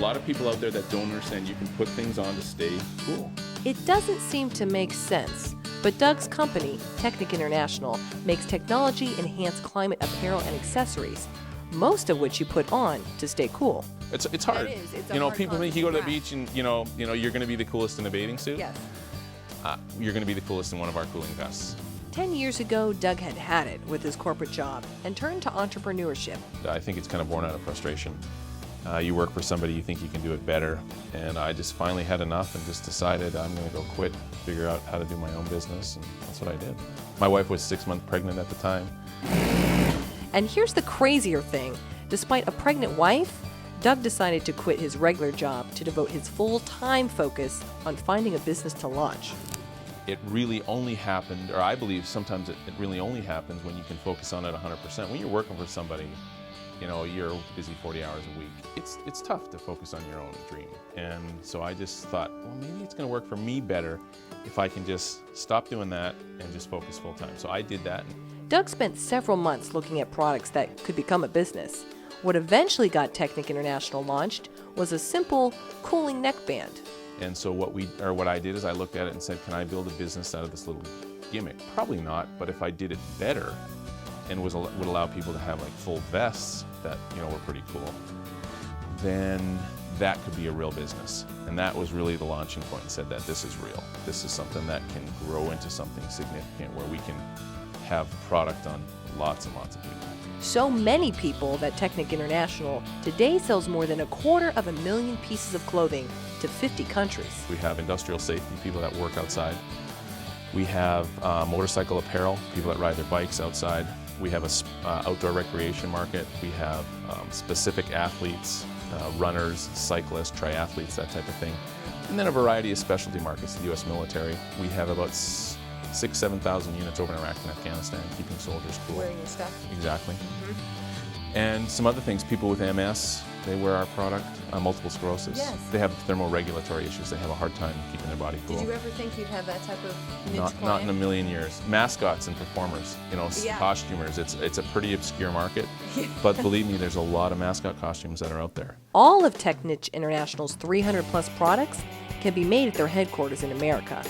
lot of people out there that don't understand you can put things on to stay cool. It doesn't seem to make sense, but Doug's company, TecNiche International, makes technology-enhanced climate apparel and accessories, most of which you put on to stay cool. It's hard. It's you know, people think you go to the beach and you know you're going to be the coolest in a bathing suit. Yes. You're going to be the coolest in one of our cooling vests. 10 years ago, Doug had it with his corporate job and turned to entrepreneurship. I think it's kind of born out of frustration. You work for somebody, you think you can do it better, and I just finally had enough and just decided I'm going to go quit, figure out how to do my own business, and that's what I did. My wife was 6 months pregnant at the time. And here's the crazier thing. Despite a pregnant wife, Doug decided to quit his regular job to devote his full-time focus on finding a business to launch. It really only happened, or I believe sometimes it really only happens when you can focus on it 100%. When you're working for somebody, you know, you're busy 40 hours a week. It's tough to focus on your own dream. And so I just thought, well, maybe it's going to work for me better if I can just stop doing that and just focus full time. So I did that. Doug spent several months looking at products that could become a business. What eventually got TecNiche International launched was a simple cooling neckband. And so what I did is I looked at it and said, can I build a business out of this little gimmick? Probably not, but if I did it better and would allow people to have like full vests that were pretty cool, then that could be a real business. And that was really the launching point, and said that this is real. This is something that can grow into something significant where we can have product on lots and lots of people. So many people that TecNiche International today sells more than 250,000 pieces of clothing to 50 countries. We have industrial safety, people that work outside. We have motorcycle apparel, people that ride their bikes outside. We have a outdoor recreation market. We have specific athletes, runners, cyclists, triathletes, that type of thing. And then a variety of specialty markets, the U.S. military. We have about 7,000 units over in Iraq and Afghanistan, keeping soldiers cool. Wearing your stuff. Exactly. And some other things, people with MS, they wear our product, multiple sclerosis. Yes. They have thermoregulatory issues. They have a hard time keeping their body cool. Did you ever think you'd have that type of niche Not in a client? million years. Mascots and performers, Yeah. costumers. It's a pretty obscure market, but believe me, there's a lot of mascot costumes that are out there. All of TecNiche International's 300 plus products can be made at their headquarters in America.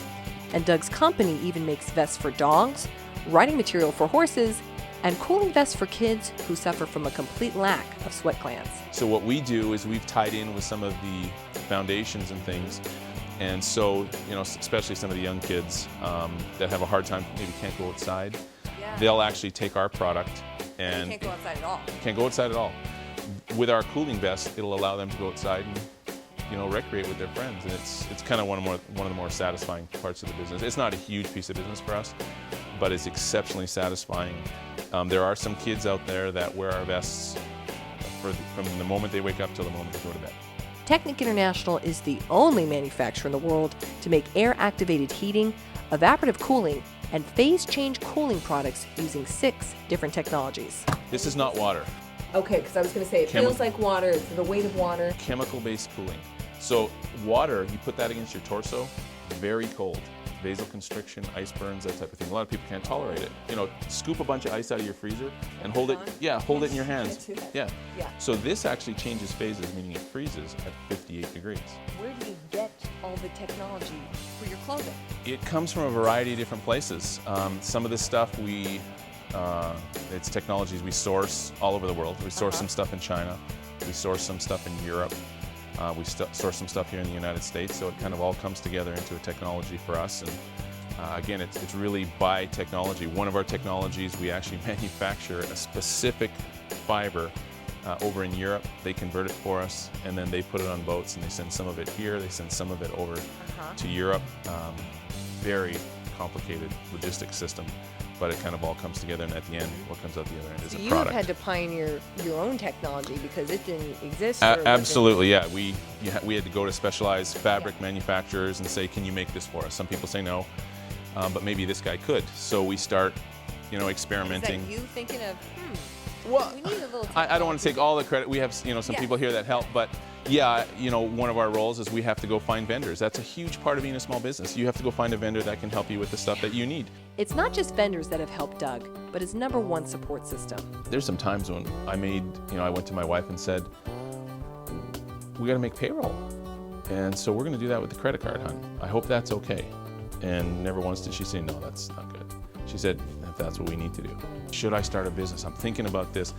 And Doug's company even makes vests for dogs, riding material for horses, and cooling vests for kids who suffer from a complete lack of sweat glands. So what we do is we've tied in with some of the foundations and things, and so especially some of the young kids that have a hard time, maybe can't go outside, they'll actually take our product and Can't go outside at all. Can't go outside at all. With our cooling vest, it'll allow them to go outside and recreate with their friends, and it's kind of one of the more satisfying parts of the business. It's not a huge piece of business for us, but it's exceptionally satisfying. There are some kids out there that wear our vests from the moment they wake up till the moment they go to bed. TecNiche International is the only manufacturer in the world to make air-activated heating, evaporative cooling, and phase change cooling products using 6 different technologies. This is not water. Okay, because I was going to say, it feels like water, it's the weight of water. Chemical-based cooling. So water, you put that against your torso, very cold. Vasoconstriction, ice burns, that type of thing. A lot of people can't tolerate it. Scoop a bunch of ice out of your freezer and hold it. Yeah, hold it in your hands. Yeah. So this actually changes phases, meaning it freezes at 58 degrees. Where do you get all the technology for your clothing? It comes from a variety of different places. Some of this stuff it's technologies we source all over the world. We source some stuff in China. We source some stuff in Europe. We source some stuff here in the United States, so it kind of all comes together into a technology for us. And again, it's really by technology. One of our technologies, we actually manufacture a specific fiber over in Europe. They convert it for us, and then they put it on boats, and they send some of it here. They send some of it over to Europe. Very complicated logistics system, but it kind of all comes together, and at the end, what comes out the other end is a product. You've had to pioneer your own technology because it didn't exist. Absolutely, yeah. We had to go to specialized fabric manufacturers and say, can you make this for us? Some people say no, but maybe this guy could. So we start, experimenting. Is that you thinking of, well, we need a little I don't want to take all the credit. We have, some people here that help, but yeah, one of our roles is we have to go find vendors. That's a huge part of being a small business. You have to go find a vendor that can help you with the stuff that you need. It's not just vendors that have helped Doug, but his #1 support system. There's some times when I went to my wife and said, we got to make payroll. And so we're going to do that with the credit card, hon. I hope that's okay. And never once did she say, no, that's not good. She said, if that's what we need to do. Should I start a business? I'm thinking about this.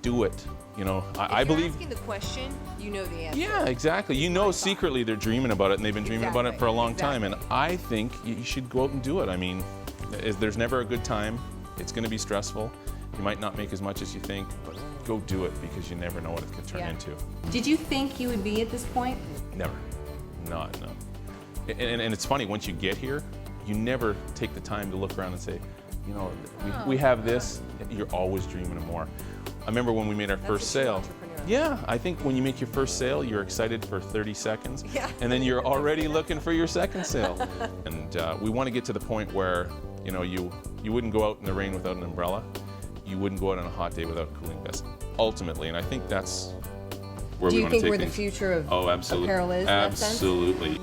Do it. You know, I believe. If you're asking the question, you know the answer. Yeah, exactly. You know, secretly they're dreaming about it, and they've been dreaming about it for a long time. And I think you should go out and do it. I mean, there's never a good time. It's going to be stressful. You might not make as much as you think, but go do it because you never know what it could turn into. Did you think you would be at this point? Never. No. And it's funny, once you get here, you never take the time to look around and say, you know, we have this. You're always dreaming of more. I remember when we made our first sale. Yeah, I think when you make your first sale, you're excited for 30 seconds, and then you're already looking for your second sale. And we want to get to the point where, you know, you wouldn't go out in the rain without an umbrella. You wouldn't go out on a hot day without a cooling vest, ultimately. And I think that's where we want to take things. Do you think where the future of apparel is in that sense? Absolutely.